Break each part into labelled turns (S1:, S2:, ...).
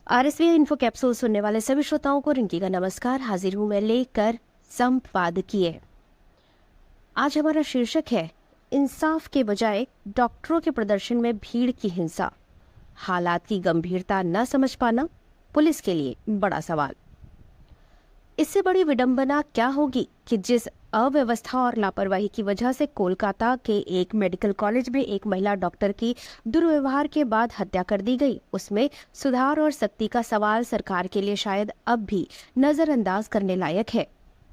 S1: RSV info capsule सुनने वाले सभी श्रोताओं को रिंकी का नमस्कार। हाजिर हूं मैं लेकर संपादकीय। आज हमारा शीर्षक है इंसाफ के बजाय डॉक्टरों के प्रदर्शन में भीड़ की हिंसा, हालात की गंभीरता न समझ पाना पुलिस के लिए बड़ा सवाल। इससे बड़ी विडंबना क्या होगी कि जिस अव्यवस्था और लापरवाही की वजह से कोलकाता के एक मेडिकल कॉलेज में एक महिला डॉक्टर की दुर्व्यवहार के बाद हत्या कर दी गई, उसमें सुधार और सख्ती का सवाल सरकार के लिए शायद अब भी नजरअंदाज करने लायक है।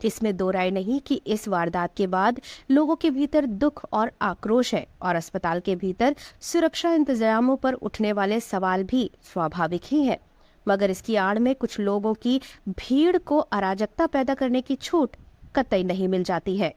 S1: इसमें दो राय नहीं कि इस वारदात के बाद लोगों के भीतर दुख और आक्रोश है और अस्पताल के भीतर सुरक्षा इंतजामों पर उठने वाले सवाल भी स्वाभाविक ही है। मगर इसकी आड़ में कुछ लोगों की भीड़ को अराजकता पैदा करने की छूट कतई नहीं मिल जाती है।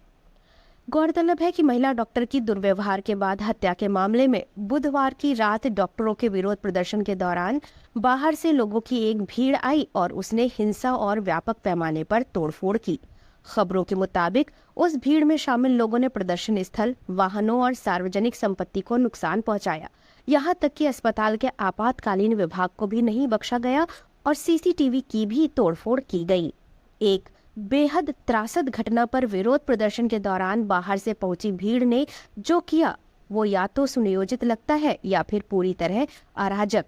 S1: गौरतलब है कि महिला डॉक्टर की दुर्व्यवहार के बाद हत्या के मामले में बुधवार की रात डॉक्टरों के विरोध प्रदर्शन के दौरान बाहर से लोगों की एक भीड़ आई और उसने हिंसा और व्यापक पैमाने पर तोड़फोड़ की। खबरों के मुताबिक उस भीड़ में शामिल लोगों ने प्रदर्शन स्थल, वाहनों और सार्वजनिक संपत्ति को नुकसान पहुंचाया। यहाँ तक कि अस्पताल के आपातकालीन विभाग को भी नहीं बख्शा गया और सीसीटीवी की भी तोड़फोड़ की गई। एक बेहद त्रासद घटना पर विरोध प्रदर्शन के दौरान बाहर से पहुंची भीड़ ने जो किया वो या तो सुनियोजित लगता है या फिर पूरी तरह अराजक।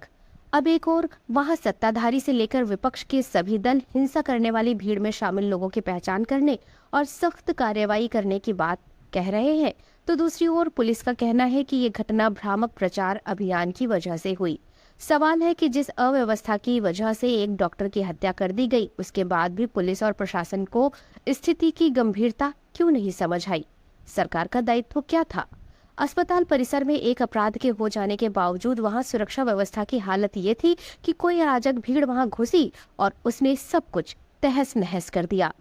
S1: अब एक और वहां सत्ताधारी से लेकर विपक्ष के सभी दल हिंसा करने वाली भीड़ में शामिल लोगों की पहचान करने और सख्त कार्रवाई करने की बात कह रहे हैं, तो दूसरी ओर पुलिस का कहना है कि ये घटना भ्रामक प्रचार अभियान की वजह से हुई। सवाल है कि जिस अव्यवस्था की वजह से एक डॉक्टर की हत्या कर दी गई, उसके बाद भी पुलिस और प्रशासन को स्थिति की गंभीरता क्यों नहीं समझ आई? सरकार का दायित्व क्या था? अस्पताल परिसर में एक अपराध के हो जाने के बावजूद वहां सुरक्षा व्यवस्था की हालत ये थी कि कोई अराजक भीड़ वहां घुसी और उसने सब कुछ तहस नहस कर दिया।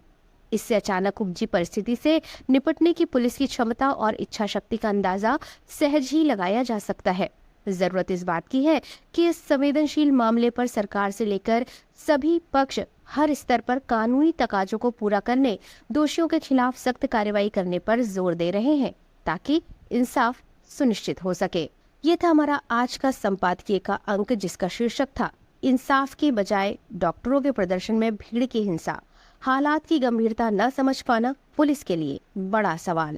S1: इससे अचानक उपजी परिस्थिति से निपटने की पुलिस की क्षमता और इच्छा शक्ति का अंदाजा सहज ही लगाया जा सकता है। जरूरत इस बात की है कि इस संवेदनशील मामले पर सरकार से लेकर सभी पक्ष हर स्तर पर कानूनी तकाजों को पूरा करने, दोषियों के खिलाफ सख्त कार्रवाई करने पर जोर दे रहे हैं ताकि इंसाफ सुनिश्चित हो सके। ये था हमारा आज का संपादकीय का अंक, जिसका शीर्षक था इंसाफ के बजाय डॉक्टरों के प्रदर्शन में भीड़ की हिंसा, हालात की गंभीरता न समझ पाना पुलिस के लिए बड़ा सवाल।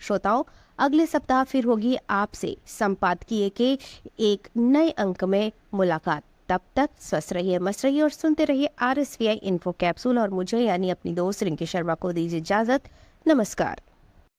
S1: श्रोताओं, अगले सप्ताह फिर होगी आपसे संपादकीय के एक नए अंक में मुलाकात। तब तक स्वस्थ रहिए, मस्त रहिए और सुनते रहिए RSVI इन्फो कैप्सूल और मुझे यानी अपनी दोस्त रिंकी शर्मा को दीजिए इजाजत। नमस्कार।